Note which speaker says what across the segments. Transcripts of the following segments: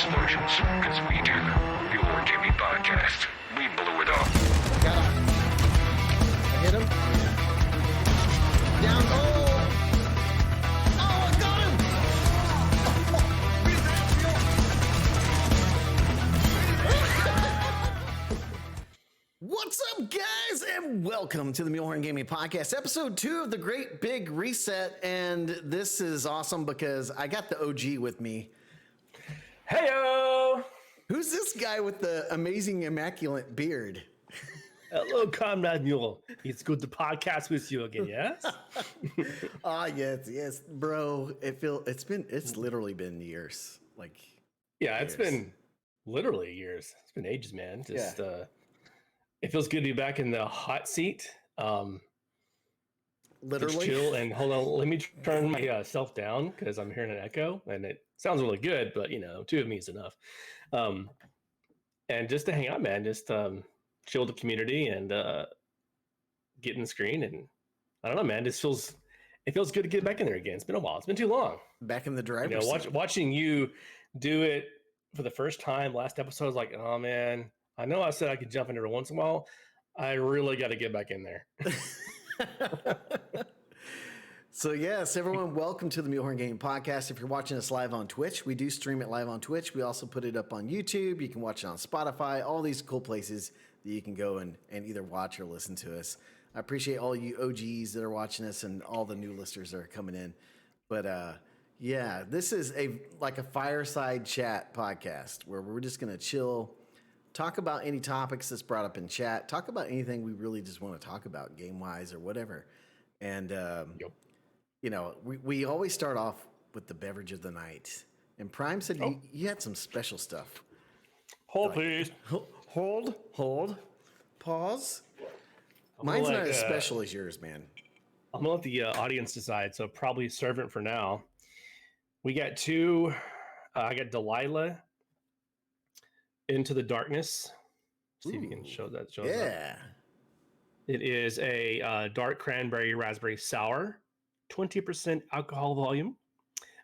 Speaker 1: explosions, because we do. Mulehorn Gaming Podcast. We blew it up.
Speaker 2: Got him. I hit him. Down. Oh! Oh, I got him! What's up, guys? And welcome to the Mulehorn Gaming Podcast, episode 2 of the Great Big Reset. And this is awesome because I got the OG with me.
Speaker 3: Heyo!
Speaker 2: Who's this guy with the amazing, immaculate beard?
Speaker 3: Hello, Comrade Mule. It's good to podcast with you again, yes?
Speaker 2: Yes, bro. It's literally been years.
Speaker 3: It's been literally years. It's been ages, man. It feels good to be back in the hot seat.
Speaker 2: Literally.
Speaker 3: Just chill and hold on. Let me turn myself down because I'm hearing an echo and it sounds really good, but 2 of me is enough. And just to hang out, man, just chill the community and get in the screen. And I don't know, man, it feels good to get back in there again. It's been a while. It's been too long.
Speaker 2: Back in the driver's seat.
Speaker 3: Watching you do it for the first time last episode, I was like, oh man, I know I said I could jump in every once in a while. I really got to get back in there.
Speaker 2: So yes, everyone, welcome to the Mulehorn Gaming Podcast. If you're watching us live on Twitch, we do stream it live on Twitch. We also put it up on YouTube. You can watch it on Spotify, all these cool places that you can go and either watch or listen to us. I appreciate all you OGs that are watching us and all the new listeners that are coming in. But this is a fireside chat podcast where we're just going to chill, talk about any topics that's brought up in chat, talk about anything we really just want to talk about game-wise or whatever. And, we always start off with the beverage of the night. And Prime said you had some special stuff.
Speaker 3: Hold, please.
Speaker 2: Hold. Pause. Mine's not as special as yours, man.
Speaker 3: I'm going to let the audience decide, so probably Servant for now. We got 2. I got Delilah, Into the Darkness. See if you can show that.
Speaker 2: Yeah.
Speaker 3: It is a dark cranberry raspberry sour, 20% alcohol volume,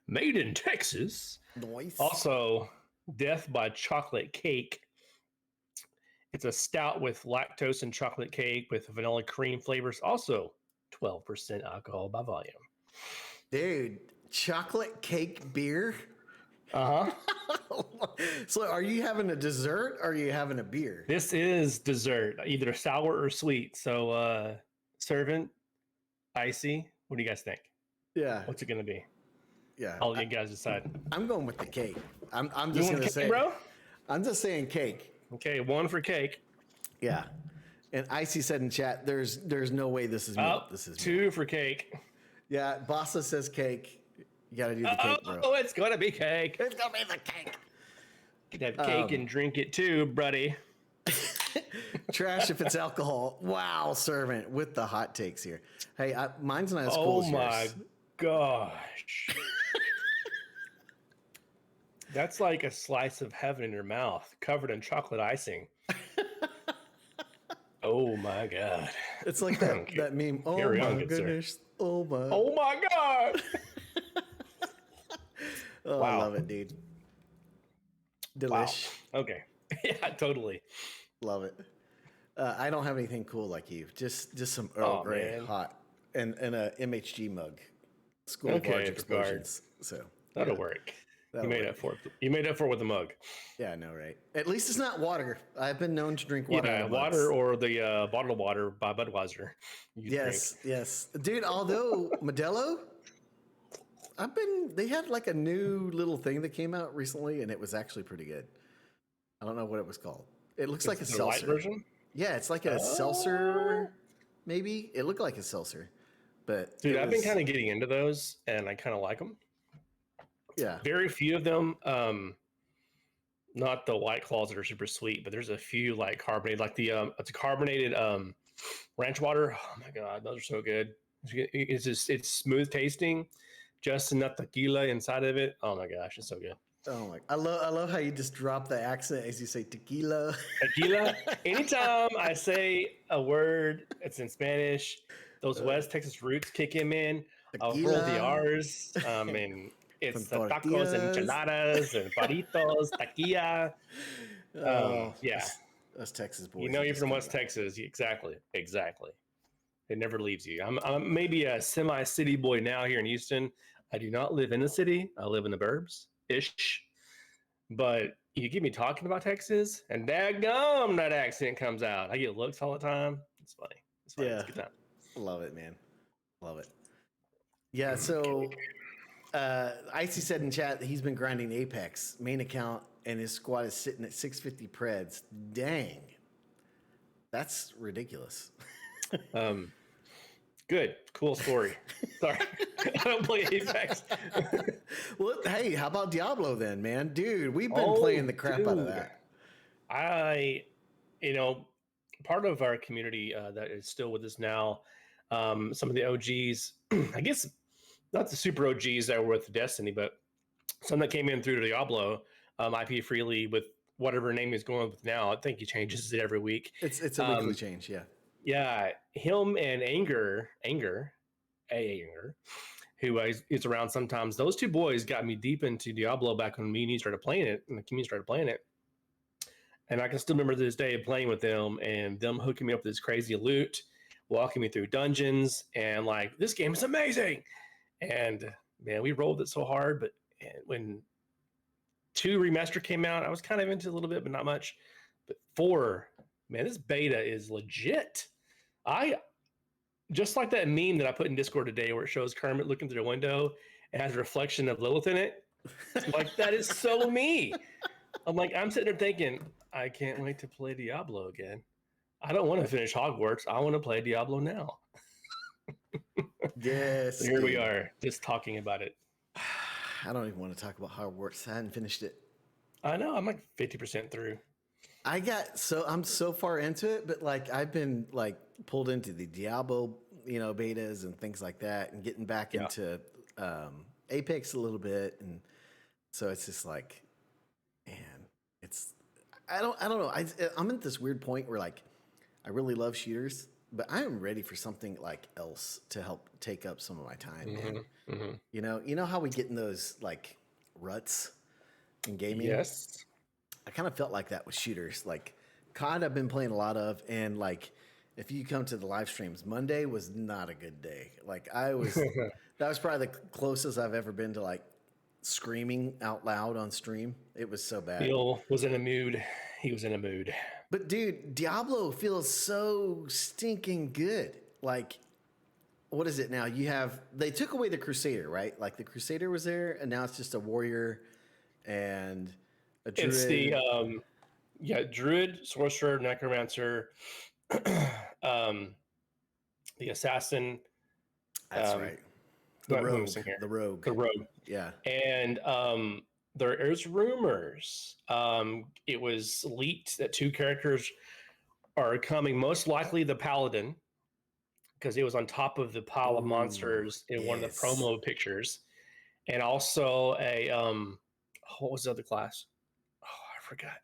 Speaker 3: made in Texas.
Speaker 2: Nice.
Speaker 3: Also, Death by Chocolate Cake. It's a stout with lactose and chocolate cake with vanilla cream flavors. Also, 12% alcohol by volume.
Speaker 2: Dude, chocolate cake beer?
Speaker 3: Uh-huh.
Speaker 2: So are you having a dessert or are you having a beer?
Speaker 3: This is dessert, either sour or sweet. So, Servant, Icy, what do you guys think?
Speaker 2: Yeah.
Speaker 3: What's it going to be?
Speaker 2: Yeah.
Speaker 3: I'll let you guys decide.
Speaker 2: I'm going with the cake. I'm just going to say,
Speaker 3: bro?
Speaker 2: I'm just saying cake.
Speaker 3: Okay, 1 for cake.
Speaker 2: Yeah. And Icy said in chat, there's no way this is milk. This is
Speaker 3: 2
Speaker 2: milk.
Speaker 3: for cake.
Speaker 2: Yeah, Bossa says cake. You got to do the cake, bro.
Speaker 3: Oh, it's going to be cake.
Speaker 2: It's going to be the cake.
Speaker 3: You can have cake and drink it too, buddy.
Speaker 2: Trash if it's alcohol. Wow, Servant with the hot takes here. Hey, mine's not as cool as yours.
Speaker 3: Oh my gosh. That's like a slice of heaven in your mouth, covered in chocolate icing. Oh my God.
Speaker 2: It's like that meme. Oh
Speaker 3: Carry
Speaker 2: my
Speaker 3: on, good
Speaker 2: goodness.
Speaker 3: sir.
Speaker 2: Oh my.
Speaker 3: Oh my God.
Speaker 2: Oh,
Speaker 3: wow.
Speaker 2: I love it, dude. Delish.
Speaker 3: Wow. Okay. Yeah, totally.
Speaker 2: Love it. I don't have anything cool like you. Just some Earl Grey
Speaker 3: man.
Speaker 2: hot and a MHG mug. School of Large Explosions. So
Speaker 3: that'll work.
Speaker 2: That'll
Speaker 3: You made
Speaker 2: work.
Speaker 3: up for it. You made up for it with a mug.
Speaker 2: Yeah, I know, right? At least it's not water. I've been known to drink water.
Speaker 3: Yeah,
Speaker 2: out of
Speaker 3: water
Speaker 2: mugs.
Speaker 3: or the bottled water by Budweiser.
Speaker 2: Yes. Dude, although Modelo, they had like a new little thing that came out recently and it was actually pretty good. I don't know what it was called. It looks like a seltzer.
Speaker 3: Light version?
Speaker 2: Yeah, it's like a seltzer, maybe. It looked like a seltzer. But
Speaker 3: Dude, I've been kind of getting into those and I kind of like them.
Speaker 2: Yeah.
Speaker 3: Very few of them, not the White Claws that are super sweet, but there's a few like carbonated, like it's a carbonated ranch water. Oh my God, those are so good. It's smooth tasting, just enough tequila inside of it. Oh my gosh, it's so good.
Speaker 2: Oh my! I love how you just drop the accent as you say tequila.
Speaker 3: Tequila. Anytime I say a word, it's in Spanish. Those West Texas roots kick in, man. I'll roll the R's. And It's
Speaker 2: From
Speaker 3: the tacos and
Speaker 2: tortillas.
Speaker 3: enchiladas and burritos, taquilla.
Speaker 2: Oh,
Speaker 3: Yeah,
Speaker 2: us Texas boys.
Speaker 3: you know
Speaker 2: are
Speaker 3: you're
Speaker 2: just
Speaker 3: from
Speaker 2: coming
Speaker 3: West
Speaker 2: out.
Speaker 3: Texas. Exactly. It never leaves you. I'm maybe a semi-city boy now here in Houston. I do not live in the city. I live in the burbs ish. But you get me talking about Texas, and daggum, that accent comes out. I get looks all the time. It's funny. It's funny. It's
Speaker 2: Yeah,
Speaker 3: a good time.
Speaker 2: love it, man. Love it. Yeah.
Speaker 3: Okay.
Speaker 2: So, Icy said in chat that he's been grinding Apex main account, and his squad is sitting at 650 Preds. Dang, that's ridiculous.
Speaker 3: Good, cool story. Sorry, I don't play Apex.
Speaker 2: Well, hey, how about Diablo then, man? Dude, we've been playing the crap out of
Speaker 3: dude.
Speaker 2: that.
Speaker 3: You know, part of our community that is still with us now, some of the OGs, I guess not the super OGs that were with Destiny, but some that came in through Diablo, IP Freely with whatever name he's going with now. I think he changes it every week.
Speaker 2: It's a weekly change, yeah.
Speaker 3: Yeah, him and Anger, who is around sometimes. Those two boys got me deep into Diablo back when me and you started playing it, and the community started playing it. And I can still remember to this day playing with them and them hooking me up with this crazy loot, walking me through dungeons, and like, this game is amazing. And man, we rolled it so hard. But when 2 remaster came out, I was kind of into a little bit, but not much. But 4, man, this beta is legit. I just like that meme that I put in Discord today where it shows Kermit looking through the window and has a reflection of Lilith in it. Like, that is so me. I'm sitting there thinking, I can't wait to play Diablo again. I don't want to finish Hogwarts. I want to play Diablo now.
Speaker 2: Yes.
Speaker 3: So here we are, just talking about it.
Speaker 2: I don't even want to talk about Hogwarts. I hadn't finished it.
Speaker 3: I know, I'm like 50% through.
Speaker 2: I'm so far into it, but like I've been like pulled into the Diablo, betas and things like that, and getting back into Apex a little bit, and so it's just like, man, I don't know. I'm at this weird point where like I really love shooters, but I am ready for something like else to help take up some of my time. Man. You know how we get in those like ruts in gaming?
Speaker 3: Yes.
Speaker 2: I kind of felt like that with shooters. Like COD I've been playing a lot of, and like if you come to the live streams, Monday was not a good day. Like that was probably the closest I've ever been to like screaming out loud on stream. It was so bad.
Speaker 3: Bill was in a mood. He was in a mood.
Speaker 2: But dude, Diablo feels so stinking good. Like, what is it now? They took away the Crusader, right? Like the Crusader was there, and now it's just a warrior and a druid.
Speaker 3: It's the druid, sorcerer, necromancer, the assassin.
Speaker 2: That's right. The rogue. Yeah.
Speaker 3: And there is rumors. It was leaked that 2 characters are coming. Most likely the paladin, because it was on top of the pile of monsters in one of the promo pictures, and also a what was the other class? Oh, I forgot.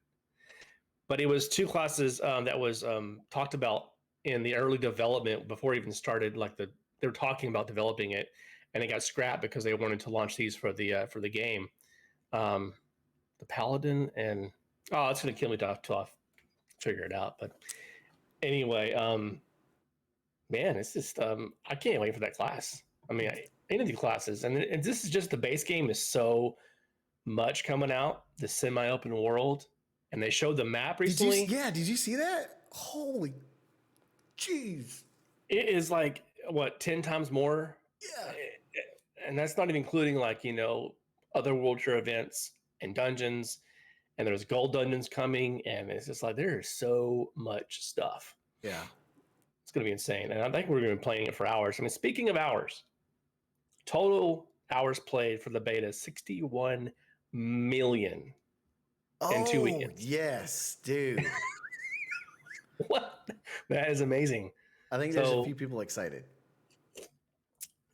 Speaker 3: But it was 2 classes that was talked about in the early development before it even started. Like they were talking about developing it, and it got scrapped because they wanted to launch these for the game. The paladin and it's gonna kill me till I figure it out. But anyway, man, it's just I can't wait for that class. I mean, any of the classes, and this is just the base game is so much coming out, the semi-open world, and they showed the map recently.
Speaker 2: Did you see that? Holy jeez.
Speaker 3: It is like, what, 10 times more?
Speaker 2: Yeah.
Speaker 3: And that's not even including like, other World Tour events and dungeons, and there's gold dungeons coming, and it's just like, there's so much stuff.
Speaker 2: Yeah.
Speaker 3: It's going to be insane. And I think we're going to be playing it for hours. I mean, speaking of hours, total hours played for the beta, 61 million in 2 weekends.
Speaker 2: Yes, dude.
Speaker 3: What? That is amazing.
Speaker 2: I think there's a few people excited.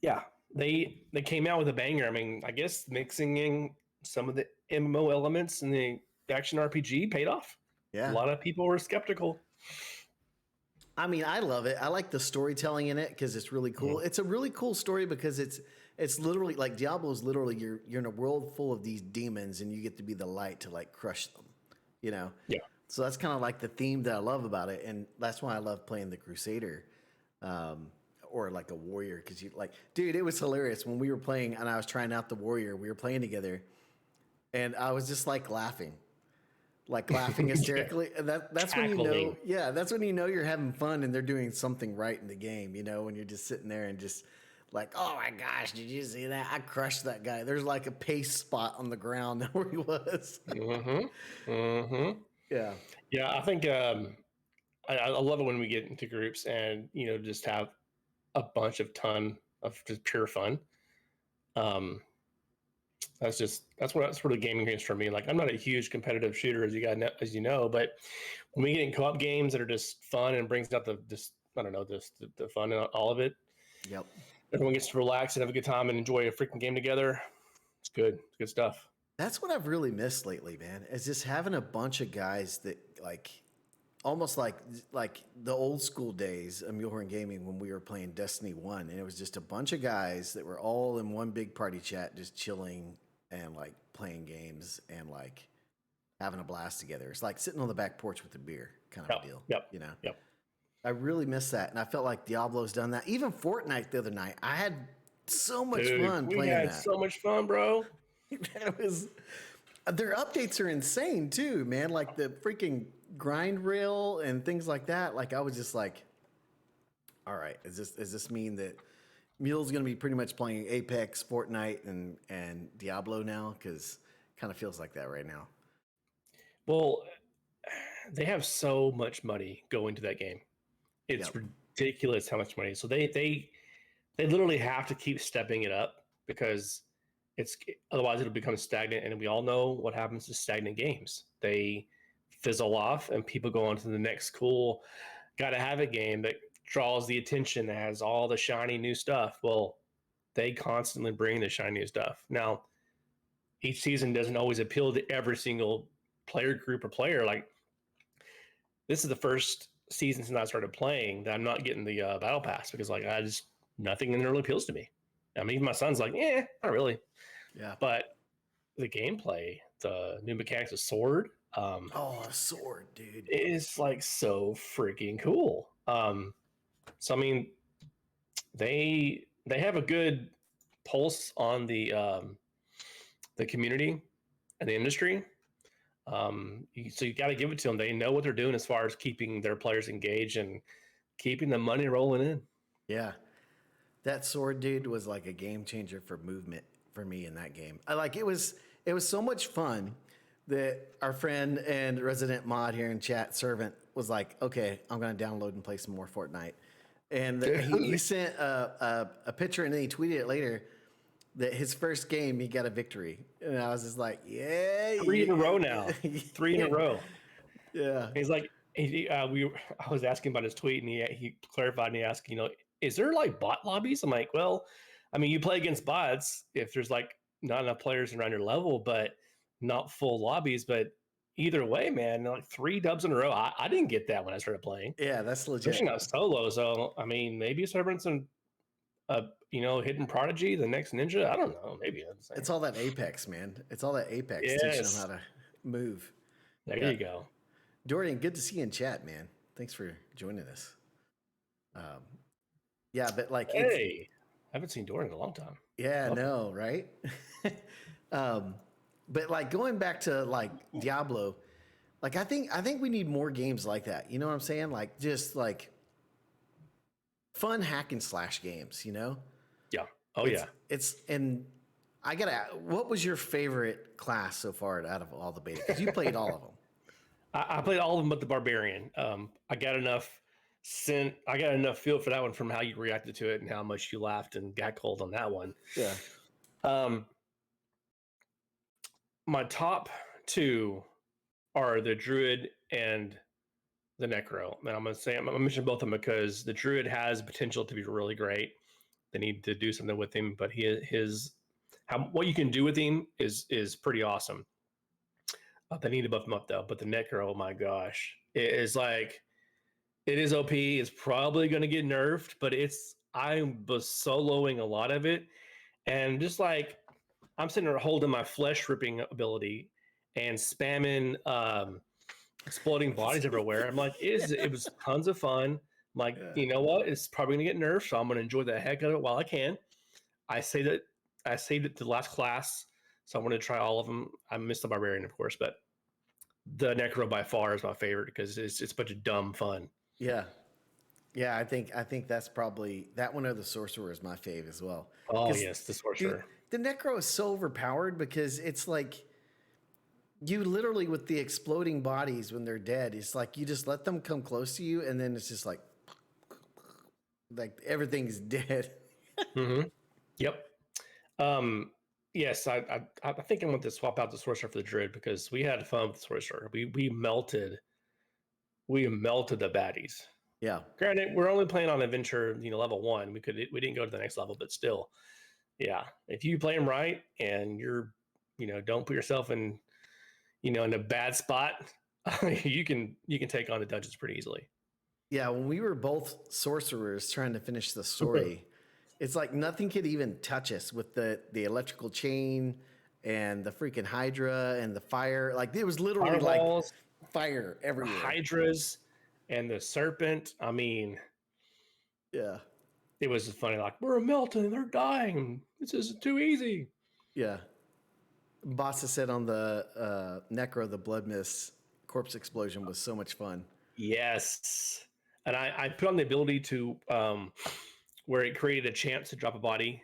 Speaker 3: Yeah, they came out with a banger. I mean, I guess mixing in some of the MMO elements and the action RPG paid off.
Speaker 2: Yeah.
Speaker 3: A lot of people were skeptical. I
Speaker 2: mean, I love it. I like the storytelling in it because it's really cool. It's a really cool story because it's It's literally like Diablo is literally you're in a world full of these demons, and you get to be the light to like crush them. You know.
Speaker 3: Yeah.
Speaker 2: So that's kind of like the theme that I love about it, and that's why I love playing the Crusader, or like a warrior, because you like, dude, it was hilarious when we were playing and I was trying out the warrior. We were playing together, and I was just like laughing hysterically, and that's when you know, that's when you know you're having fun and they're doing something right in the game. You know, when you're just sitting there and just like, oh my gosh, did you see that? I crushed that guy. There's like a paste spot on the ground where he was. Yeah.
Speaker 3: Yeah, I think I love it when we get into groups and just have a bunch of ton of just pure fun. That's what the gaming is for me. Like, I'm not a huge competitive shooter, as you know, but when we get in co-op games that are just fun and brings out the fun in all of it.
Speaker 2: Yep.
Speaker 3: Everyone gets to relax and have a good time and enjoy a freaking game together. It's good. It's good stuff.
Speaker 2: That's what I've really missed lately, man. Is just having a bunch of guys that like, almost like the old school days of Mulehorn Gaming when we were playing Destiny 1, and it was just a bunch of guys that were all in one big party chat, just chilling and like playing games and like having a blast together. It's like sitting on the back porch with a beer kind of a deal.
Speaker 3: Yep.
Speaker 2: You know.
Speaker 3: Yep.
Speaker 2: I really miss that, and I felt like Diablo's done that. Even Fortnite the other night, I had so much fun playing that.
Speaker 3: We had so much fun, bro.
Speaker 2: It was. Their updates are insane too, man. Like the freaking grind rail and things like that. Like I was just like, all right, does this mean that Mule's going to be pretty much playing Apex, Fortnite, and Diablo now? Because kind of feels like that right now.
Speaker 3: Well, they have so much money going to that game. It's ridiculous how much money. So they literally have to keep stepping it up because otherwise it'll become stagnant. And we all know what happens to stagnant games. They fizzle off and people go on to the next cool, gotta have it game that draws the attention, that has all the shiny new stuff. Well, they constantly bring the shiny new stuff. Now, each season doesn't always appeal to every single player group or player. Like, this is the first season since I started playing that I'm not getting the battle pass because like nothing in there really appeals to me. I mean, even my son's like, not really.
Speaker 2: Yeah.
Speaker 3: But the gameplay, the new mechanics of sword,
Speaker 2: a sword, dude,
Speaker 3: is like so freaking cool. So I mean, they have a good pulse on the community and the industry. So you got to give it to them. They know what they're doing as far as keeping their players engaged and keeping the money rolling in.
Speaker 2: Yeah. That sword, dude, was like a game changer for movement for me in that game. It was so much fun that our friend and resident mod here in chat, Servant, was like, okay, I'm going to download and play some more Fortnite. And he sent a picture and then he tweeted it later that his first game, he got a victory. And I was just like, yeah.
Speaker 3: 3 in a row now. 3 in a row.
Speaker 2: Yeah.
Speaker 3: He's like, I was asking about his tweet and he clarified and he asked, is there like bot lobbies? I'm like, well, I mean, you play against bots if there's like not enough players around your level, but not full lobbies. But either way, man, like 3 dubs in a row. I didn't get that when I started playing.
Speaker 2: Yeah, that's legit.
Speaker 3: Especially not solo. So, I mean, maybe start running some, hidden prodigy, the next ninja. I don't know. Maybe
Speaker 2: it's all that Apex, man. It's all that Apex teaching them how to move.
Speaker 3: There you go.
Speaker 2: Dorian, good to see you in chat, man. Thanks for joining us. Yeah, but like,
Speaker 3: hey, I haven't seen Dorian in a long time.
Speaker 2: Yeah, no, right? But like going back to like Diablo, like I think we need more games like that. You know what I'm saying? Like just like fun hack and slash games, you know?
Speaker 3: Yeah.
Speaker 2: And I gotta, what was your favorite class so far out of all the beta? Because you played all of them.
Speaker 3: I played all of them but the Barbarian. I got enough feel for that one from how you reacted to it and how much you laughed and got cold on that one.
Speaker 2: Yeah.
Speaker 3: My top 2 are the Druid and the Necro. And I'm gonna mention both of them because the Druid has potential to be really great. They need to do something with him, but what you can do with him is pretty awesome. They need to buff him up though. But the Necro, oh my gosh, it is OP. It's probably going to get nerfed, but I was soloing a lot of it, And just like I'm sitting there holding my flesh ripping ability and spamming exploding bodies everywhere. I'm like, it was tons of fun. I'm like,
Speaker 2: Yeah.
Speaker 3: you know what? It's probably gonna get nerfed, so I'm gonna enjoy the heck out of it while I can. I say that I saved it to the last class, so I'm gonna try all of them. I missed the barbarian, of course, but the necro by far is my favorite because it's a bunch of dumb fun.
Speaker 2: Yeah. Yeah, I think that's probably that one or the sorcerer is my fave as well.
Speaker 3: Oh
Speaker 2: 'Cause,
Speaker 3: yes, the
Speaker 2: dude,
Speaker 3: sorcerer.
Speaker 2: the necro is so overpowered because it's like you literally with the exploding bodies when they're dead, it's like you just let them come close to you, and then it's just like everything's dead.
Speaker 3: Mm-hmm. Yep. Um, yes, I think I want to swap out the sorcerer for the druid because we had fun with the sorcerer. We melted the baddies.
Speaker 2: Yeah,
Speaker 3: Granted, we're only playing on adventure, level 1. We didn't go to the next level, but still, yeah. If you play them right and don't put yourself in a bad spot, you can take on the dungeons pretty easily.
Speaker 2: yeah. When we were both sorcerers trying to finish the story, it's like nothing could even touch us with the electrical chain and the freaking hydra and the fire. Like it was literally like
Speaker 3: Fireballs,
Speaker 2: fire everywhere.
Speaker 3: hydras, and the serpent. I mean,
Speaker 2: Yeah,
Speaker 3: it was funny. Like we're melting, they're dying. This is too easy.
Speaker 2: yeah. Bossa said on the Necro, the blood mist corpse explosion was so much fun.
Speaker 3: Yes, and I put on the ability to where it created a chance to drop a body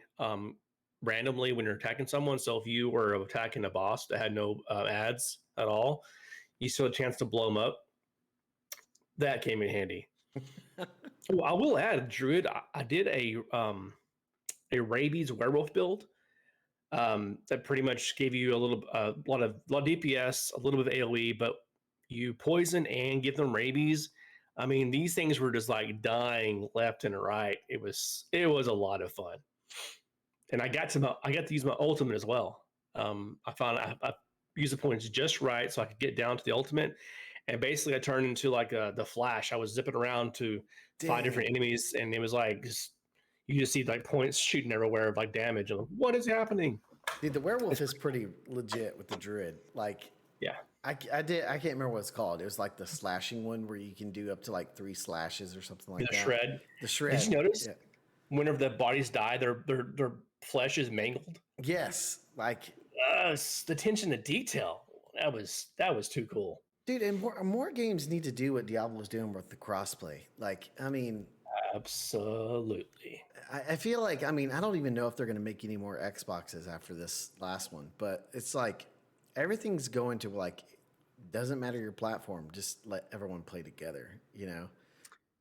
Speaker 3: randomly when you're attacking someone. So if you were attacking a boss that had no ads at all, you still had a chance to blow them up. That came in handy. Oh, I will add, Druid. I did a rabies werewolf build that pretty much gave you a lot of DPS, a little bit of AOE, but you poison and give them rabies. I mean, these things were just like dying left and right. It was a lot of fun, and I got to use my ultimate as well. I found I used the points just right so I could get down to the ultimate, and basically I turned into like the Flash. I was zipping around to 5 different enemies, and it was like you just see like points shooting everywhere of like damage. And like, what is happening?
Speaker 2: Dude, the werewolf is pretty legit with the druid. Like,
Speaker 3: Yeah.
Speaker 2: I can't remember what it's called. It was like the slashing one where you can do up to like 3 slashes or something like
Speaker 3: The
Speaker 2: that.
Speaker 3: shred.
Speaker 2: The shred.
Speaker 3: Did you notice
Speaker 2: Yeah.
Speaker 3: whenever the bodies die, their flesh is mangled?
Speaker 2: Yes, like,
Speaker 3: The attention to detail. That was too cool.
Speaker 2: dude, and more games need to do what Diablo's doing with the crossplay. Like, I mean,
Speaker 3: Absolutely.
Speaker 2: I feel like, I mean, I don't even know if they're going to make any more Xboxes after this last one, but it's like everything's going to like, doesn't matter your platform, just let everyone play together, you know?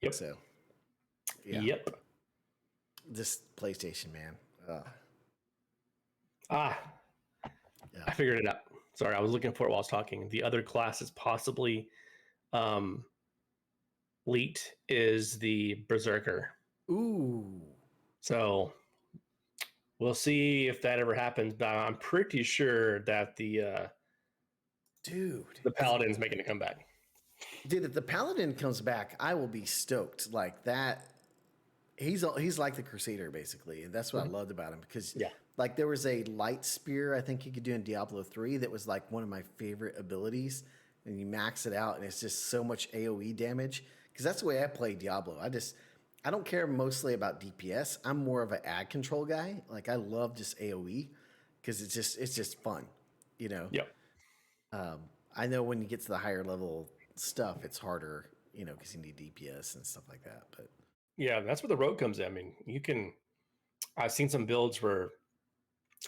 Speaker 3: Yep.
Speaker 2: So, yeah.
Speaker 3: Yep.
Speaker 2: This PlayStation, man.
Speaker 3: Ah,
Speaker 2: Yeah.
Speaker 3: I figured it out. Sorry, I was looking for it while I was talking. The other class is possibly leaked is the Berserker.
Speaker 2: Ooh.
Speaker 3: So we'll see if that ever happens. But I'm pretty sure that the Paladin's making a comeback.
Speaker 2: Dude, if the Paladin comes back, I will be stoked. Like that, he's like the Crusader basically, and that's what I loved about him because like there was a light spear I think you could do in Diablo 3 that was like one of my favorite abilities, and you max it out and it's just so much AOE damage because that's the way I play Diablo. I don't care mostly about DPS. I'm more of an ad control guy. Like I love just AOE because it's just fun, you know.
Speaker 3: Yep.
Speaker 2: I know when you get to the higher level stuff, it's harder, you know, because you need DPS and stuff like that. But
Speaker 3: Yeah, that's where the rogue comes in. I mean, I've seen some builds where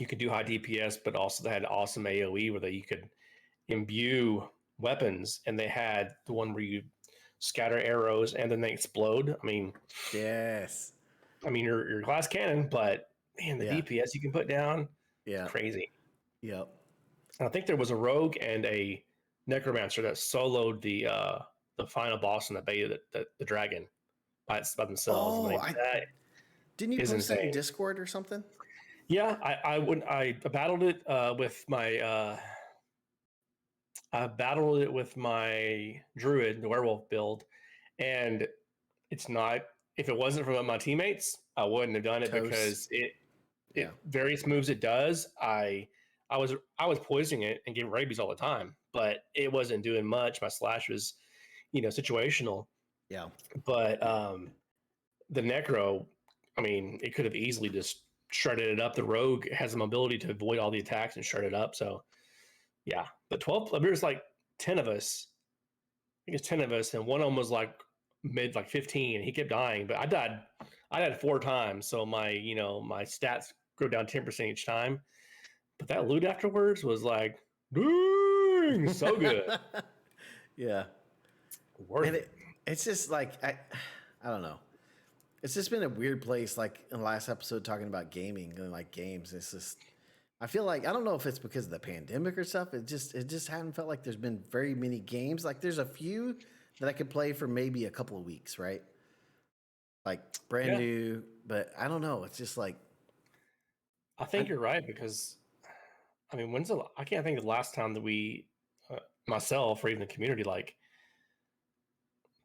Speaker 3: you could do high DPS, but also they had awesome AOE where you could imbue weapons, and they had the one where you scatter arrows and then they explode. I mean,
Speaker 2: yes.
Speaker 3: your glass cannon, but man, the DPS you can put down, crazy.
Speaker 2: Yep.
Speaker 3: And I think there was a rogue and a necromancer that soloed the final boss in the beta, the dragon, by themselves.
Speaker 2: Oh, didn't you post that in
Speaker 3: insane.
Speaker 2: Discord or something?
Speaker 3: Yeah, I battled it with my druid, the werewolf build, and it's not. If it wasn't from my teammates, I wouldn't have done it
Speaker 2: Toast.
Speaker 3: because various moves it does, I was poisoning it and getting rabies all the time, but it wasn't doing much. My slash was, situational.
Speaker 2: Yeah.
Speaker 3: But the necro, I mean, it could have easily just shredded it up. The rogue has the ability to avoid all the attacks and shred it up. So yeah, but 12. There's like 10 of us. I think it's 10 of us, and one of them was like mid 15, and he kept dying. But I died 4 times, so my stats go down 10% each time. But that loot afterwards was like, dang, so good.
Speaker 2: Yeah.
Speaker 3: Worth
Speaker 2: and
Speaker 3: it.
Speaker 2: It's just like I don't know. It's just been a weird place. Like in the last episode, talking about gaming and like games. It's just, I feel like, I don't know if it's because of the pandemic or stuff. It just hadn't felt like there's been very many games. Like there's a few that I could play for maybe a couple of weeks, right? Like brand new, but I don't know. It's just like,
Speaker 3: I think you're right, because I mean, I can't think of the last time that we, myself or even the community, like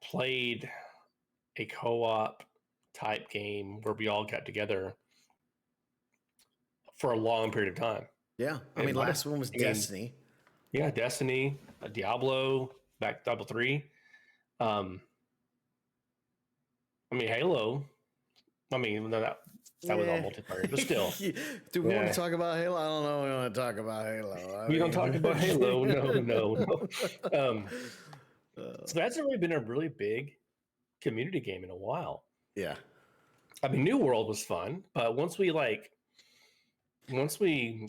Speaker 3: played a co-op type game where we all got together for a long period of time.
Speaker 2: Yeah. I mean, last one was Destiny.
Speaker 3: Yeah, Destiny, Diablo, Diablo 3. I mean, Halo. I mean, that was all multiplayer, but still.
Speaker 2: Do we want to talk about Halo? I don't know. We want to talk about Halo.
Speaker 3: We don't talk about Halo. No. So that's really been a really big community game in a while.
Speaker 2: Yeah.
Speaker 3: I mean, New World was fun, but once we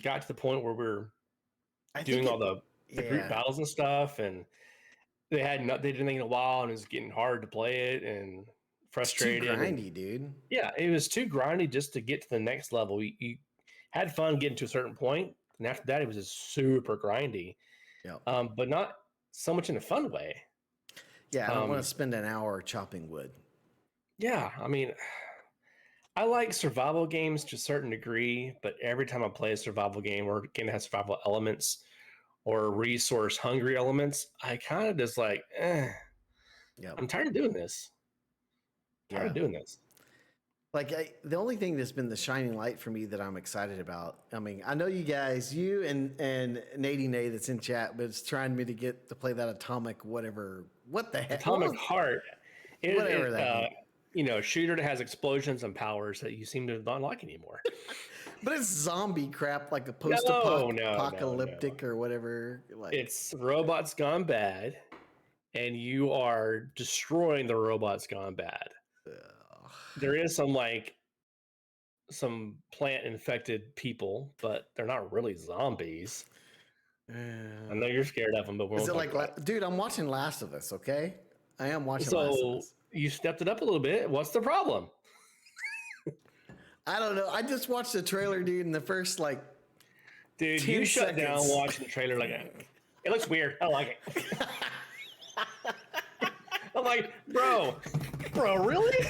Speaker 3: got to the point where we're doing all the group battles and stuff, and they didn't think in a while, and it was getting hard to play it and frustrating.
Speaker 2: It's too grindy, dude. Yeah,
Speaker 3: it was too grindy just to get to the next level. You had fun getting to a certain point, and after that, it was just super grindy.
Speaker 2: Yeah.
Speaker 3: But not so much in a fun way.
Speaker 2: Yeah, I don't want to spend an hour chopping wood.
Speaker 3: Yeah, I mean, I like survival games to a certain degree, but every time I play a survival game or a game that has survival elements or resource hungry elements, I kind of just like, I'm tired of doing this.
Speaker 2: Like the only thing that's been the shining light for me that I'm excited about. I mean, I know you guys, you and Nady Nate that's in chat, but it's trying me to get to play that Atomic whatever. What the heck?
Speaker 3: Atomic Heart.
Speaker 2: Whatever that.
Speaker 3: Shooter that has explosions and powers that you seem to not like anymore.
Speaker 2: But it's zombie crap, like a post-apocalyptic or whatever. Like
Speaker 3: it's robots gone bad, and you are destroying the robots gone bad. There is some plant infected people, but they're not really zombies. I know you're scared of them, but
Speaker 2: is it like, dude? I'm watching Last of Us. Okay, I am watching Last of Us.
Speaker 3: You stepped it up a little bit. What's the problem?
Speaker 2: I don't know. I just watched the trailer, dude, in the first
Speaker 3: dude, you shut down watching the trailer like that. It looks weird. I like it. I'm like, bro, really?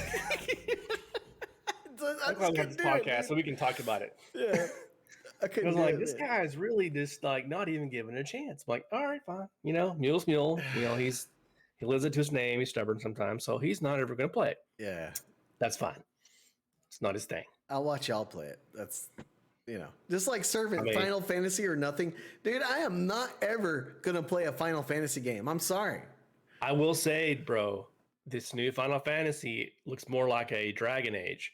Speaker 3: I'm going to have this podcast so we can talk about it.
Speaker 2: Yeah. I was
Speaker 3: like, this guy is really just like not even giving it a chance. I'm like, all right, fine. Mule's Mule. He lives it to his name. He's stubborn sometimes, so he's not ever going to play it.
Speaker 2: Yeah.
Speaker 3: That's fine. It's not his thing.
Speaker 2: I'll watch y'all play it. That's, just like Servant, Final Fantasy or nothing. Dude, I am not ever going to play a Final Fantasy game. I'm sorry.
Speaker 3: I will say, bro, this new Final Fantasy looks more like a Dragon Age.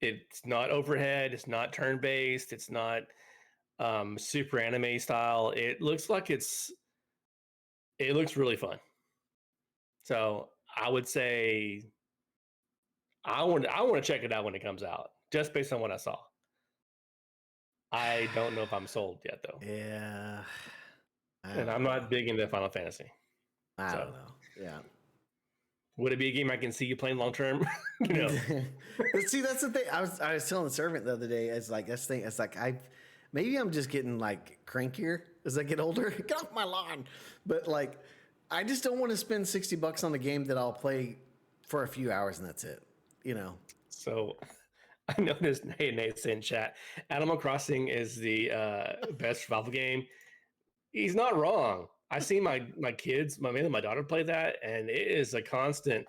Speaker 3: It's not overhead. It's not turn-based. It's not super anime style. It looks like it looks really fun. So I would say I want to check it out when it comes out, just based on what I saw. I don't know if I'm sold yet, though.
Speaker 2: Yeah.
Speaker 3: And I'm not big into Final Fantasy.
Speaker 2: I don't know. Yeah.
Speaker 3: Would it be a game I can see you playing long term?
Speaker 2: See, that's the thing. I was telling the servant the other day. It's like maybe I'm just getting like crankier as I get older. Get off my lawn. But like, I just don't want to spend $60 on a game that I'll play for a few hours and that's it.
Speaker 3: So I noticed Nate's in chat. Animal Crossing is the best survival game. He's not wrong. I see my kids, mainly my daughter, play that, and it is a constant.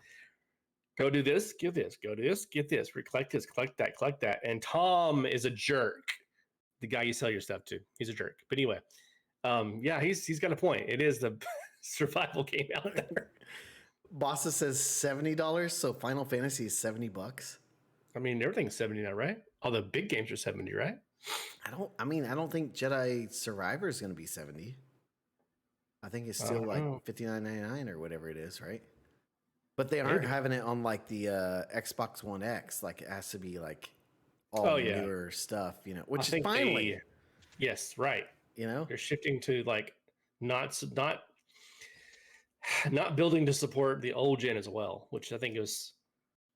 Speaker 3: Go do this, get this, go do this, get this, collect this, collect that. And Tom is a jerk. The guy you sell your stuff to, he's a jerk. But anyway, yeah, he's got a point. It is the survival game out there.
Speaker 2: Bossa says $70, so Final Fantasy is $70.
Speaker 3: I mean, everything's 70 now, right? All the big games are 70, right?
Speaker 2: I don't think Jedi Survivor is going to be 70. I think it's still like $59.99 or whatever it is, right? But they aren't having it on like the Xbox One X. Like it has to be like all newer stuff, you know, which is finally.
Speaker 3: Yes, right.
Speaker 2: You know,
Speaker 3: they're shifting to like not building to support the old gen as well, which I think is,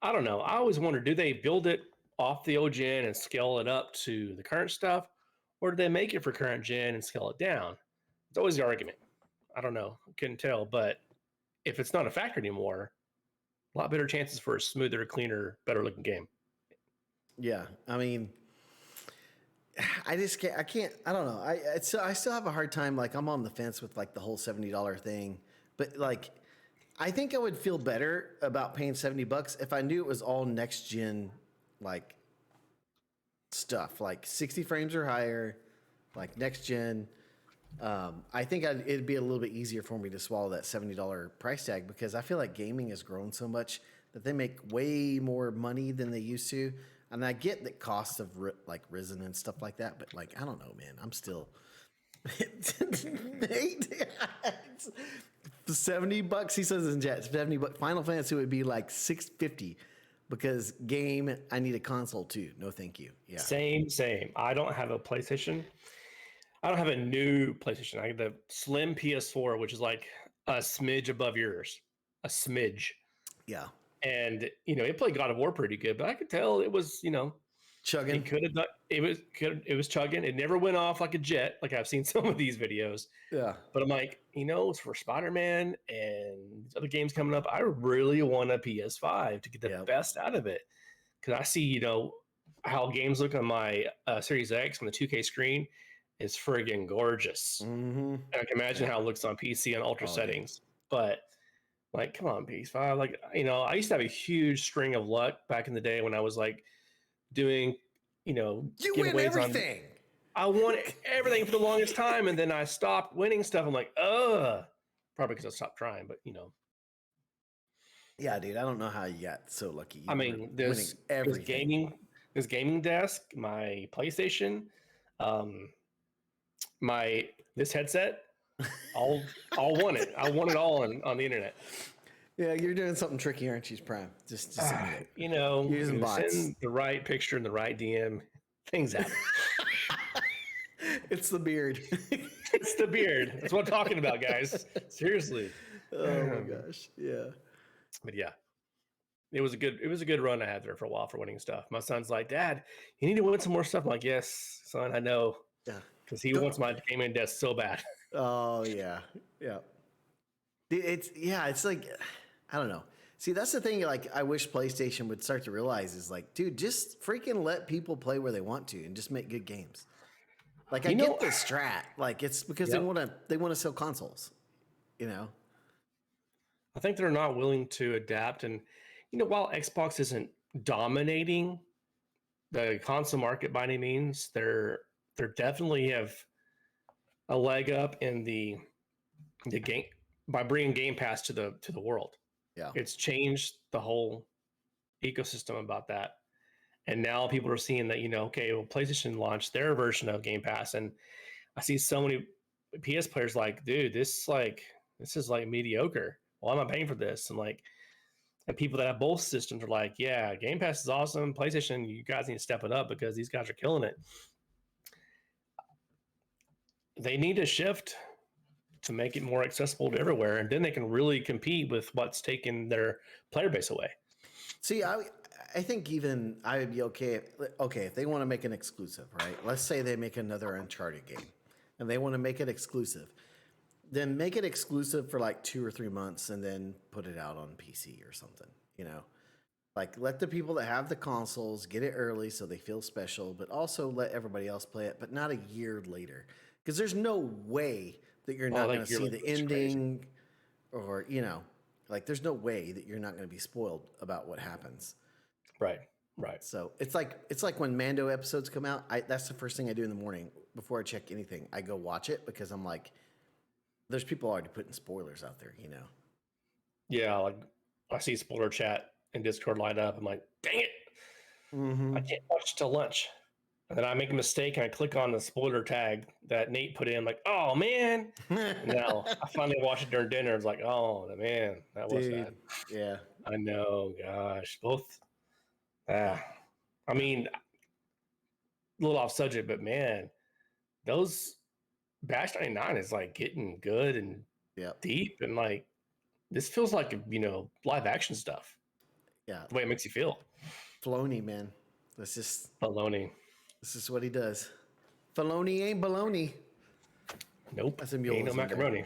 Speaker 3: I don't know. I always wonder, do they build it off the old gen and scale it up to the current stuff, or do they make it for current gen and scale it down? It's always the argument. I don't know. Couldn't tell. But if it's not a factor anymore, a lot better chances for a smoother, cleaner, better looking game.
Speaker 2: Yeah. I mean, I don't know. I still have a hard time. Like I'm on the fence with like the whole $70 thing, but like, I think I would feel better about paying $70 if I knew it was all next gen, like stuff, like 60 frames or higher, like next gen. I think it'd be a little bit easier for me to swallow that $70 price tag because I feel like gaming has grown so much that they make way more money than they used to. And I get the cost of like risen and stuff like that, but like, I don't know, man, I'm still $70. He says in chat, $70. Final Fantasy would be like $650 because game, I need a console too. No, thank you. Yeah.
Speaker 3: Same. I don't have a PlayStation. I don't have a new PlayStation. I have the slim PS4, which is like a smidge above yours, a smidge.
Speaker 2: Yeah.
Speaker 3: And, you know, it played God of War pretty good, but I could tell it was, you know,
Speaker 2: chugging.
Speaker 3: It could have done. It was chugging. It never went off like a jet, like I've seen some of these videos.
Speaker 2: Yeah.
Speaker 3: But I'm like, you know, it's for Spider-Man and other games coming up. I really want a PS5 to get the best out of it. Because I see, you know, how games look on my Series X on the 2K screen is friggin' gorgeous.
Speaker 2: Mm-hmm.
Speaker 3: And I can imagine how it looks on PC on ultra settings. But like, come on, PS5. Like, you know, I used to have a huge string of luck back in the day when I was like doing, you know,
Speaker 2: you win everything.
Speaker 3: I won everything for the longest time, and then I stopped winning stuff. I'm like, probably because I stopped trying, but you know.
Speaker 2: Yeah, dude, I don't know how you got so lucky.
Speaker 3: I mean, this gaming desk, my PlayStation, this headset, all won it. I won it all on the internet.
Speaker 2: Yeah, you're doing something tricky, aren't you, Prime? Just
Speaker 3: you know,
Speaker 2: using bots.
Speaker 3: Send the right picture in the right DM. Things happen.
Speaker 2: It's the beard.
Speaker 3: It's the beard. That's what I'm talking about, guys. Seriously.
Speaker 2: Oh my gosh. Yeah.
Speaker 3: But yeah, it was a good run I had there for a while for winning stuff. My son's like, Dad, you need to win some more stuff. I'm like, yes, son, I know.
Speaker 2: Yeah.
Speaker 3: Because he wants my gaming desk so bad.
Speaker 2: Oh yeah. Yeah. It's like, I don't know. See, that's the thing. Like, I wish PlayStation would start to realize is like, dude, just freaking let people play where they want to and just make good games. Like, I get the strat. Like, it's because they want to sell consoles. You know.
Speaker 3: I think they're not willing to adapt, and you know, while Xbox isn't dominating the console market by any means, they're definitely have a leg up in the game by bringing Game Pass to the world.
Speaker 2: Yeah,
Speaker 3: it's changed the whole ecosystem about that. And now people are seeing that, you know, okay, well, PlayStation launched their version of Game Pass, and I see so many PS players like, dude, this is like mediocre. Why am I paying for this? And people that have both systems are like, yeah, Game Pass is awesome. PlayStation, you guys need to step it up because these guys are killing it. They need to shift to make it more accessible to everywhere, and then they can really compete with what's taking their player base away.
Speaker 2: See, I think even I would be okay if they want to make an exclusive, right? Let's say they make another Uncharted game and they want to make it exclusive. Then make it exclusive for like 2 or 3 months and then put it out on PC or something, you know? Like, let the people that have the consoles get it early so they feel special, but also let everybody else play it, but not a year later. Because there's no way that you're not going to see the ending or, you know, Like, there's no way that you're not going to be spoiled about what happens.
Speaker 3: Right. Right.
Speaker 2: So it's like when Mando episodes come out. That's the first thing I do in the morning before I check anything. I go watch it because I'm like, there's people already putting spoilers out there, you know.
Speaker 3: Yeah, like I see spoiler chat and Discord light up. I'm like, dang it, I can't watch till lunch. And then I make a mistake and I click on the spoiler tag that Nate put in. I'm like, oh man. And now I finally watched it during dinner. It's like, oh man, that was
Speaker 2: Dude,
Speaker 3: bad.
Speaker 2: yeah.
Speaker 3: I know, gosh, both. I mean, a little off subject, but man, those Bash 99 is like getting good and
Speaker 2: Yep.
Speaker 3: deep, and like this feels like live action stuff.
Speaker 2: Yeah.
Speaker 3: The way it makes you feel.
Speaker 2: Filoni, man. This is what he does. Filoni ain't baloney.
Speaker 3: Nope.
Speaker 2: That's a
Speaker 3: Ain't no macaroni.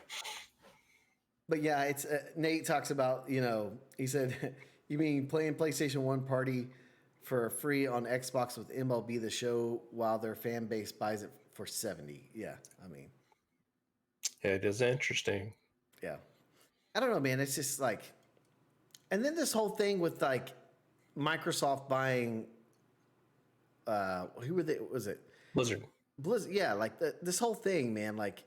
Speaker 2: But yeah, it's Nate talks about, he said, you mean playing PlayStation 1 party for free on Xbox with MLB The Show while their fan base buys it for $70. Yeah, I mean.
Speaker 3: It is interesting.
Speaker 2: Yeah. I don't know, man. It's just like, and then this whole thing with like Microsoft buying, who were they? Was it
Speaker 3: Blizzard?
Speaker 2: Yeah, like this whole thing, man. Like,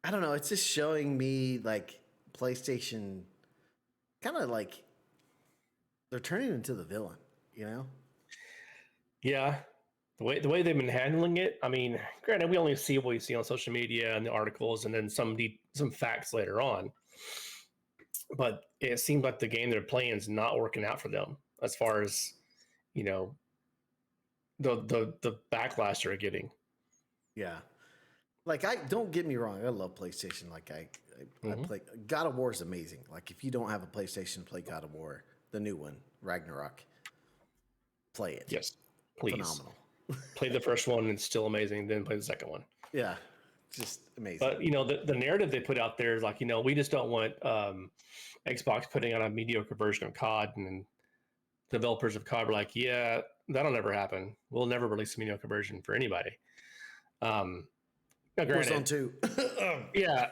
Speaker 2: I don't know. It's just showing me like PlayStation, kind of like they're turning into the villain, you know?
Speaker 3: Yeah. The way they've been handling it. I mean, granted, we only see what we see on social media and the articles, and then some facts later on. But it seems like the game they're playing is not working out for them as far as the backlash they're getting.
Speaker 2: Yeah. Like, don't get me wrong. I love PlayStation. Like I play God of War is amazing. Like, if you don't have a PlayStation, play God of War, the new one, Ragnarok. Play it.
Speaker 3: Yes, please.
Speaker 2: Phenomenal.
Speaker 3: Play the first one, it's still amazing. Then play the second one.
Speaker 2: Yeah, just amazing.
Speaker 3: But the narrative they put out there is like, we just don't want Xbox putting out a mediocre version of COD, and developers of COD were like, yeah, that'll never happen. We'll never release a mediocre version for anybody. Now, granted,
Speaker 2: Warzone 2.
Speaker 3: Yeah,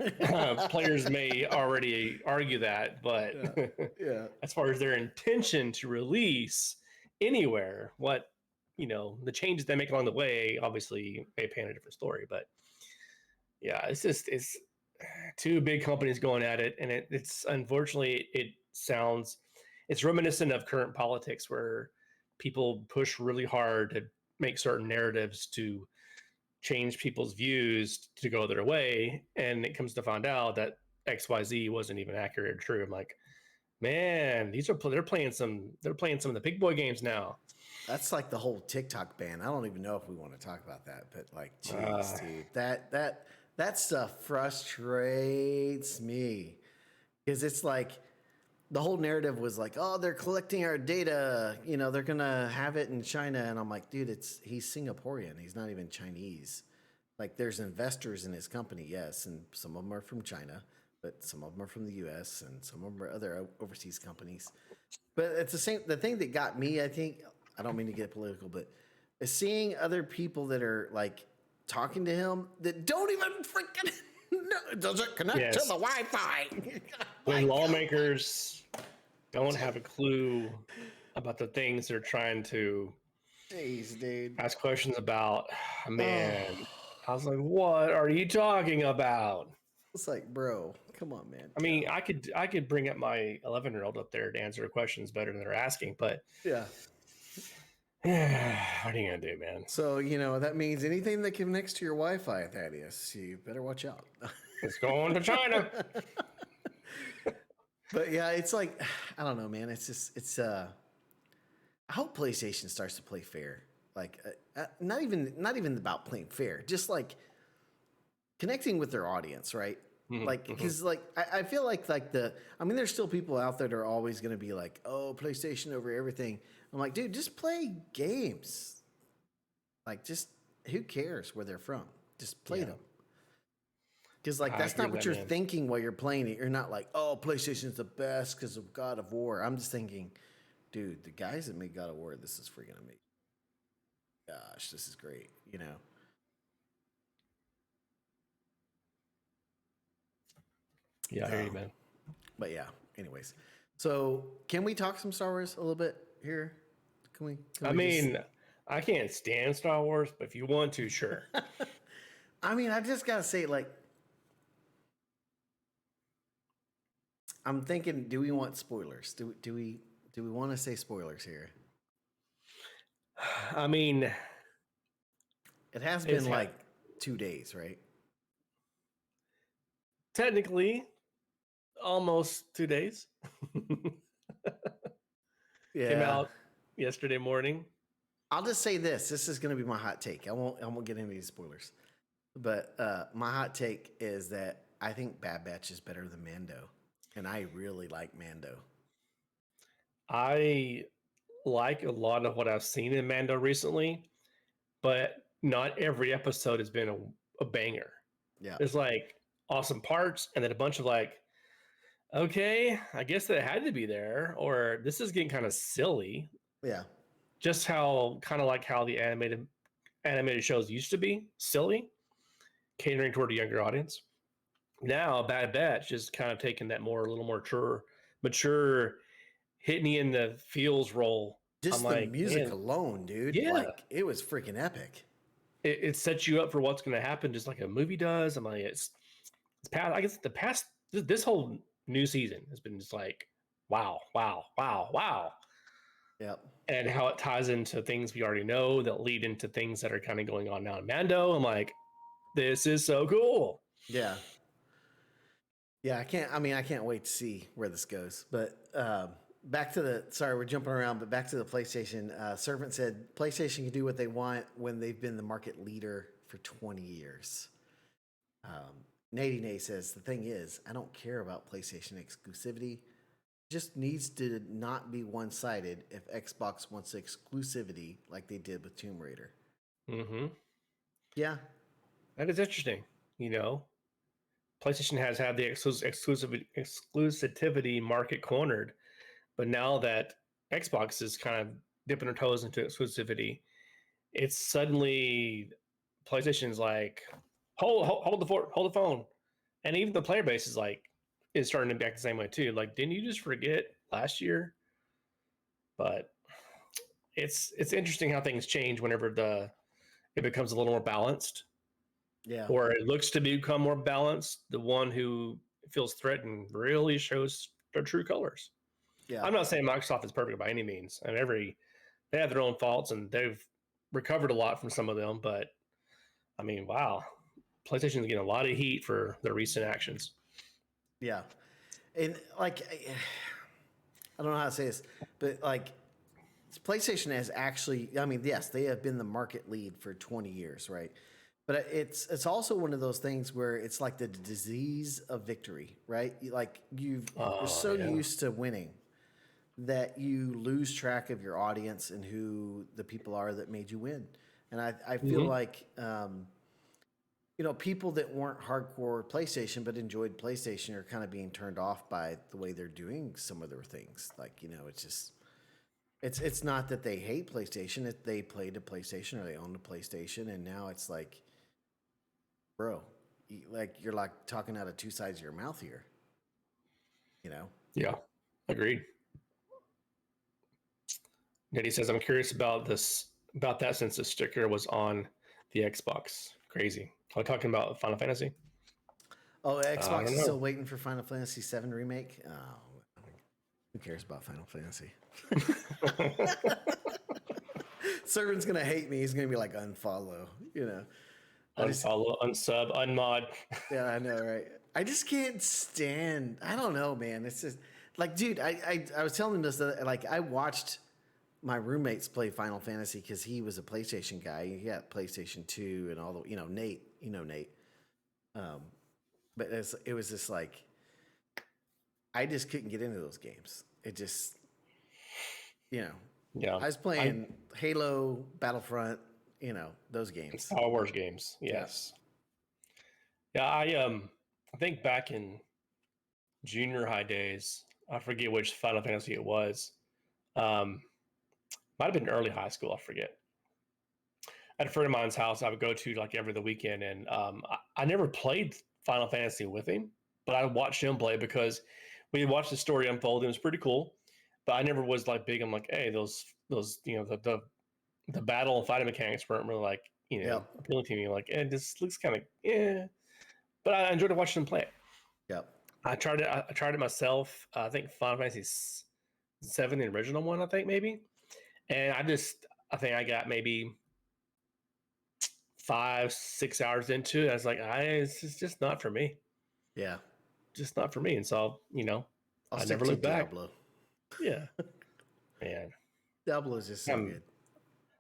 Speaker 3: players may already argue that, but
Speaker 2: yeah.
Speaker 3: As far as their intention to release anywhere, what the changes they make along the way, obviously may paint a different story. But yeah, it's two big companies going at it, and it's unfortunately it's reminiscent of current politics where people push really hard to make certain narratives to change people's views to go their way, and it comes to find out that XYZ wasn't even accurate or true. I'm like, man, they're playing some of the big boy games now.
Speaker 2: That's like the whole TikTok ban. I don't even know if we want to talk about that, but like, geez, dude, that stuff frustrates me because it's like the whole narrative was like, oh, they're collecting our data. They're gonna have it in China, and I'm like, dude, he's Singaporean. He's not even Chinese. Like, there's investors in his company, yes, and some of them are from China, but some of them are from the U.S. and some of them are other overseas companies. But it's the thing that got me, I think. I don't mean to get political, but seeing other people that are like talking to him that don't even freaking does it connect to the Wi-Fi.
Speaker 3: When lawmakers don't have a clue about the things they're trying to ask questions about, man, I was like, what are you talking about?
Speaker 2: It's like, bro, come on, man.
Speaker 3: I mean, I could bring up my 11-year-old up there to answer questions better than they're asking, but
Speaker 2: yeah.
Speaker 3: What are you gonna do, man?
Speaker 2: So that means anything that connects to your Wi-Fi, Thaddeus, you better watch out.
Speaker 3: It's going to China.
Speaker 2: But yeah, it's like, I don't know, man. I hope PlayStation starts to play fair. Like, not even about playing fair, just like connecting with their audience, right? Like, because like I feel like there's still people out there that are always going to be like, oh, PlayStation over everything. I'm like, dude, just play games. Like, just who cares where they're from? Just play them. Because like that's not what you're thinking while you're playing it. You're not like, oh, PlayStation's the best because of God of War. I'm just thinking, dude, the guys that made God of War, this is freaking amazing. Gosh, this is great.
Speaker 3: Yeah, I hear you, man.
Speaker 2: But yeah, anyways. So can we talk some Star Wars a little bit here?
Speaker 3: I mean, I can't stand Star Wars, but if you want to, sure.
Speaker 2: I mean, I just gotta say, like, I'm thinking, do we want spoilers? Do we want to say spoilers here?
Speaker 3: I mean,
Speaker 2: it has been like 2 days, right?
Speaker 3: Technically, almost 2 days.
Speaker 2: Yeah.
Speaker 3: Came out yesterday morning.
Speaker 2: I'll just say this. This is going to be my hot take. I won't get into these spoilers. But my hot take is that I think Bad Batch is better than Mando. And I really like Mando.
Speaker 3: I like a lot of what I've seen in Mando recently, but not every episode has been a banger.
Speaker 2: Yeah.
Speaker 3: There's like awesome parts and then a bunch of like, okay, I guess that had to be there, or this is getting kind of silly.
Speaker 2: Yeah.
Speaker 3: Just how the animated shows used to be, silly, catering toward a younger audience. Now Bad Batch is kind of taking that a little more mature, hitting you in the feels role.
Speaker 2: Just the music alone, dude.
Speaker 3: Yeah.
Speaker 2: Like, it was freaking epic.
Speaker 3: It sets you up for what's going to happen, just like a movie does. I'm like, it's past. I guess this whole new season has been just like, wow.
Speaker 2: Yep.
Speaker 3: And how it ties into things we already know that lead into things that are kind of going on now in Mando. I'm like, this is so cool.
Speaker 2: Yeah. Yeah, I can't wait to see where this goes. But back to we're jumping around, but back to the PlayStation. Servant said PlayStation can do what they want when they've been the market leader for 20 years. Nady says, the thing is, I don't care about PlayStation exclusivity. It just needs to not be one-sided if Xbox wants exclusivity like they did with Tomb Raider.
Speaker 3: Mm-hmm.
Speaker 2: Yeah.
Speaker 3: That is interesting. PlayStation has had the exclusivity market cornered, but now that Xbox is kind of dipping their toes into exclusivity, it's suddenly PlayStation's like, hold the phone, and even the player base is starting to act the same way too. Like, didn't you just forget last year? But it's interesting how things change whenever it becomes a little more balanced.
Speaker 2: Yeah.
Speaker 3: Or it looks to become more balanced. The one who feels threatened really shows their true colors.
Speaker 2: Yeah.
Speaker 3: I'm not saying Microsoft is perfect by any means. And they have their own faults and they've recovered a lot from some of them. But I mean, wow, PlayStation's getting a lot of heat for their recent actions.
Speaker 2: Yeah. And like, I don't know how to say this, but like, PlayStation has actually, I mean, yes, they have been the market lead for 20 years, right? But it's also one of those things where it's like the disease of victory, right? You're so used to winning that you lose track of your audience and who the people are that made you win. And I feel like, people that weren't hardcore PlayStation but enjoyed PlayStation are kind of being turned off by the way they're doing some of their things. Like, it's just, it's not that they hate PlayStation. They played a PlayStation or they owned a PlayStation, and now it's like, bro, you're like talking out of two sides of your mouth here.
Speaker 3: Yeah, agreed. Nettie says, I'm curious about that since the sticker was on the Xbox. Crazy. Are we talking about Final Fantasy?
Speaker 2: Oh, Xbox is still waiting for Final Fantasy VII Remake? Oh, who cares about Final Fantasy? Servant's going to hate me. He's going to be like, unfollow,
Speaker 3: Unfollow, unsub, unmod.
Speaker 2: Yeah, I know, right? I just can't stand. I don't know, man. It's just like, dude. I was telling him this. Like, I watched my roommates play Final Fantasy because he was a PlayStation guy. He had PlayStation 2 and all the Nate. Nate. But it was just like, I just couldn't get into those games. It just,
Speaker 3: Yeah.
Speaker 2: I was playing Halo, Battlefront. Those games.
Speaker 3: Star Wars games, yes. Yeah, I think back in junior high days, I forget which Final Fantasy it was. Might have been early high school, I forget. At a friend of mine's house, I would go to like every other weekend, and I never played Final Fantasy with him, but I watched him play because we watched the story unfold. It was pretty cool, but I never was like big. I'm like, hey, those the battle and fighting mechanics weren't really like appealing to me. Like, this looks kind of but I enjoyed watching them play it.
Speaker 2: Yep.
Speaker 3: I tried it. I tried it myself. I think Final Fantasy VII, the original one, I think maybe, and I think I got maybe 5-6 hours into it. I was like, it's just not for me.
Speaker 2: Yeah.
Speaker 3: Just not for me. And so,
Speaker 2: I'll
Speaker 3: I never looked back.
Speaker 2: Diablo.
Speaker 3: Yeah. Man.
Speaker 2: Diablo is just so good.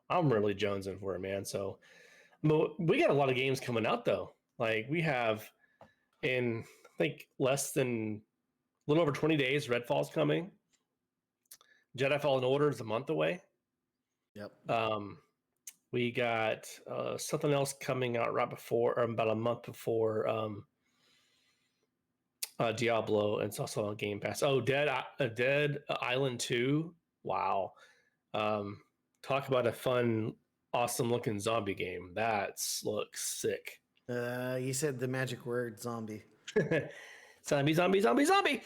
Speaker 3: I'm really jonesing for it, man. So we got a lot of games coming out though. Like we have in I think less than a little over 20 days, Redfall's coming. Jedi Fallen Order is a month away.
Speaker 2: Yep.
Speaker 3: We got something else coming out right before, or about a month before Diablo, and it's also on Game Pass. Oh, Dead Island 2. Wow. Talk about a fun, awesome looking zombie game. That looks sick.
Speaker 2: You said the magic word zombie.
Speaker 3: Zombie, zombie, zombie, zombie.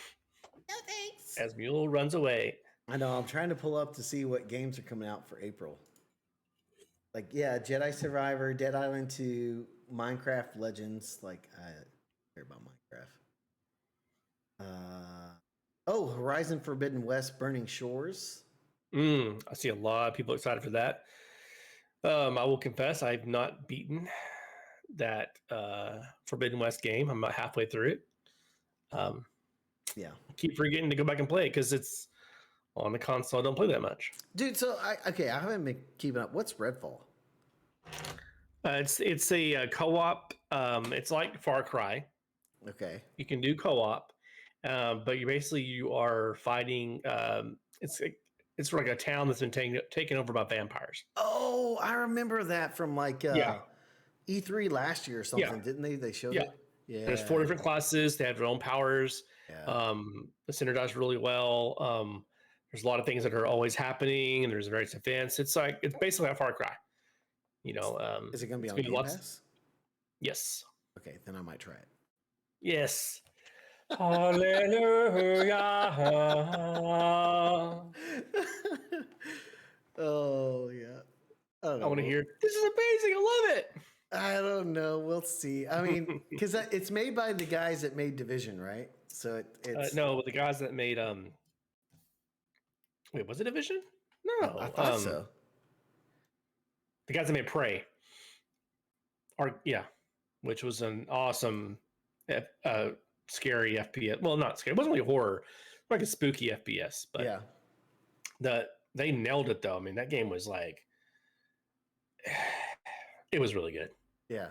Speaker 2: No thanks.
Speaker 3: As Mule runs away.
Speaker 2: I know. I'm trying to pull up to see what games are coming out for April. Like, yeah, Jedi Survivor, Dead Island 2, Minecraft Legends. Like, I care about Minecraft. Horizon Forbidden West, Burning Shores.
Speaker 3: I see a lot of people excited for that. I will confess, I've not beaten that Forbidden West game. I'm about halfway through it.
Speaker 2: Yeah.
Speaker 3: I keep forgetting to go back and play it because it's on the console. I don't play that much.
Speaker 2: Dude, so I haven't been keeping up. What's Redfall?
Speaker 3: It's a co-op. It's like Far Cry.
Speaker 2: Okay.
Speaker 3: You can do co-op, but you are fighting. It's like a town that's been taken over by vampires.
Speaker 2: Oh, I remember that from like E3 last year or something, didn't they? They showed it. Yeah.
Speaker 3: There's 4 different classes. They have their own powers.
Speaker 2: Yeah.
Speaker 3: It's synergized really well. There's a lot of things that are always happening, and there's various events. It's basically a Far Cry.
Speaker 2: Is it going to be on Game Pass?
Speaker 3: Yes.
Speaker 2: Okay, then I might try it.
Speaker 3: Yes. Hallelujah.
Speaker 2: Oh yeah.
Speaker 3: I want to hear. This is amazing. I love it.
Speaker 2: I don't know. We'll see. I mean, because it's made by the guys that made Division, right? So it's
Speaker 3: no, the guys that made Wait, was it Division? No,
Speaker 2: I thought so.
Speaker 3: The guys that made Prey, which was an awesome, scary FPS. Well, not scary. It wasn't really horror, like a spooky FPS. But
Speaker 2: yeah,
Speaker 3: they nailed it though. I mean, that game was like, it was really good.
Speaker 2: Yeah.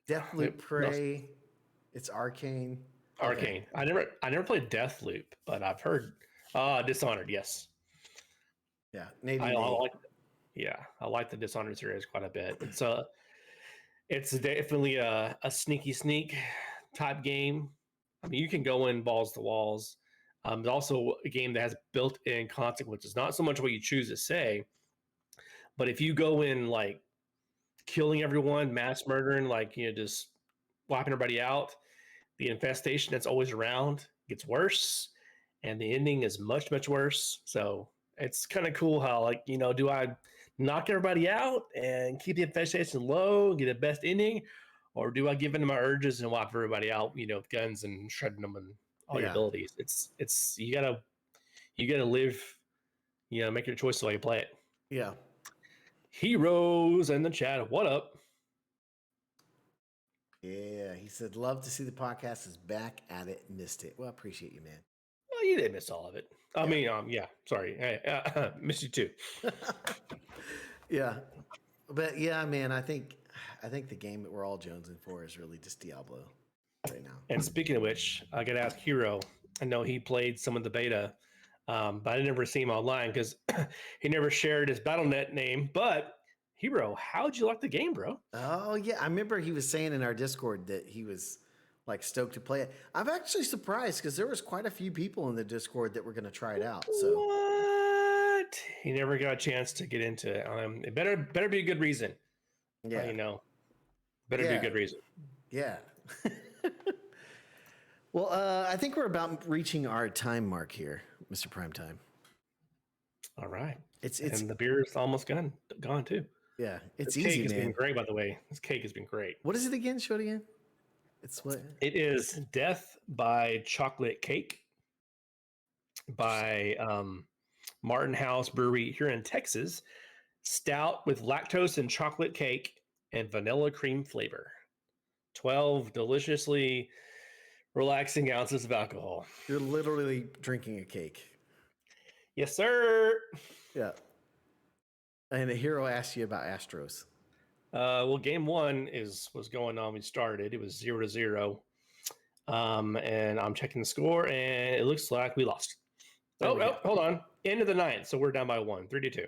Speaker 2: Deathloop, Prey. It's Arcane.
Speaker 3: Arcane. Okay. I never played Deathloop, but I've heard Dishonored. Yes.
Speaker 2: Yeah. Maybe.
Speaker 3: I like the Dishonored series quite a bit. It's definitely a sneak type game. I mean, you can go in balls to walls. It's also a game that has built-in consequences. Not so much what you choose to say, but if you go in like killing everyone, mass murdering, just wiping everybody out, the infestation that's always around gets worse, and the ending is much, much worse. So it's kind of cool how, do I knock everybody out and keep the infestation low and get the best ending, or do I give in to my urges and wipe everybody out, with guns and shredding them and all your abilities? It's you gotta live, make your choice while you play it.
Speaker 2: Yeah.
Speaker 3: Heroes in the chat, what up?
Speaker 2: Yeah, he said, love to see the podcast is back at it. Missed it. Well, I appreciate you, man.
Speaker 3: Well, you didn't miss all of it. I mean, sorry. Hey, missed you too.
Speaker 2: Yeah. But yeah, man, I think the game that we're all jonesing for is really just Diablo right now.
Speaker 3: And speaking of which, I got to ask Hero. I know he played some of the beta, but I never see him online because he never shared his BattleNet name. But Hero, how'd you like the game, bro?
Speaker 2: Oh yeah, I remember he was saying in our Discord that he was like stoked to play it. I'm actually surprised because there was quite a few people in the Discord that were going to try it out. So
Speaker 3: what? He never got a chance to get into it. It better be a good reason.
Speaker 2: Yeah,
Speaker 3: better be a good reason.
Speaker 2: Yeah. Well, I think we're about reaching our time mark here, Mr. Primetime.
Speaker 3: All right.
Speaker 2: It's
Speaker 3: and the beer is almost gone too.
Speaker 2: Yeah, it's
Speaker 3: This
Speaker 2: easy,
Speaker 3: cake has
Speaker 2: man.
Speaker 3: been great, by the way. This cake has been great.
Speaker 2: What is it again? Show it again. It's what?
Speaker 3: It is Death by Chocolate Cake by Martin House Brewery here in Texas. Stout with lactose and chocolate cake and vanilla cream flavor. 12 deliciously relaxing ounces of alcohol.
Speaker 2: You're literally drinking a cake.
Speaker 3: Yes, sir.
Speaker 2: Yeah. And a hero asked you about Astros.
Speaker 3: Well, game one was going on. We started. It was 0-0. And I'm checking the score, and it looks like we lost. Hold on. End of the ninth. So we're down by 1, 3-2.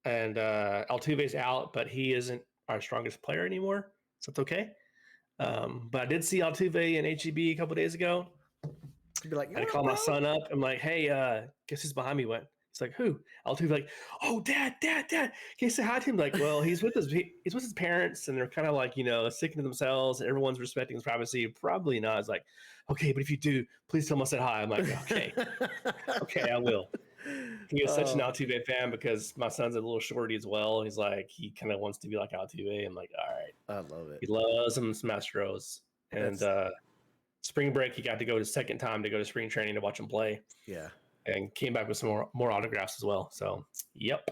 Speaker 3: And Altuve's out, but he isn't our strongest player anymore. So it's okay. But I did see Altuve in HEB a couple days ago.
Speaker 2: You'd be like,
Speaker 3: I called my son up. I'm like, hey, guess who's behind me went? He's like, who? Altuve like, oh, dad. Can you say hi to him? Like, well, he's with his parents, and they're kind of like, sticking to themselves. And everyone's respecting his privacy. Probably not. It's like, okay, but if you do, please tell him I said hi. I'm like, okay, okay, I will. He is such an Altuve fan because my son's a little shorty as well. He's like, he kind of wants to be like Altuve. I'm like, all right.
Speaker 2: I love it.
Speaker 3: He loves some Astros. And spring break, he got to go the second time to go to spring training to watch him play.
Speaker 2: Yeah.
Speaker 3: And came back with some more autographs as well. So, yep.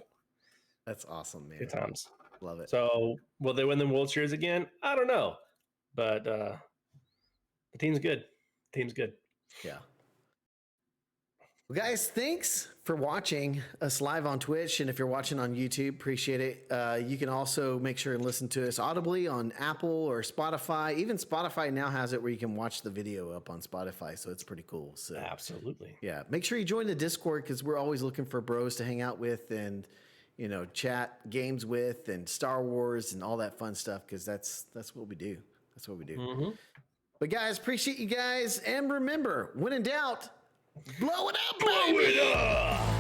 Speaker 2: That's awesome, man.
Speaker 3: Good times.
Speaker 2: Love it.
Speaker 3: So, will they win the World Series again? I don't know. But the team's good.
Speaker 2: Yeah. Well, guys, thanks for watching us live on Twitch. And if you're watching on YouTube, appreciate it. You can also make sure and listen to us audibly on Apple or Spotify. Even Spotify now has it where you can watch the video up on Spotify. So it's pretty cool. So
Speaker 3: absolutely.
Speaker 2: Yeah. Make sure you join the Discord because we're always looking for bros to hang out with and, chat games with and Star Wars and all that fun stuff because that's what we do. That's what we do.
Speaker 3: Mm-hmm.
Speaker 2: But guys, appreciate you guys. And remember, when in doubt, blow it up,
Speaker 3: Blow it up!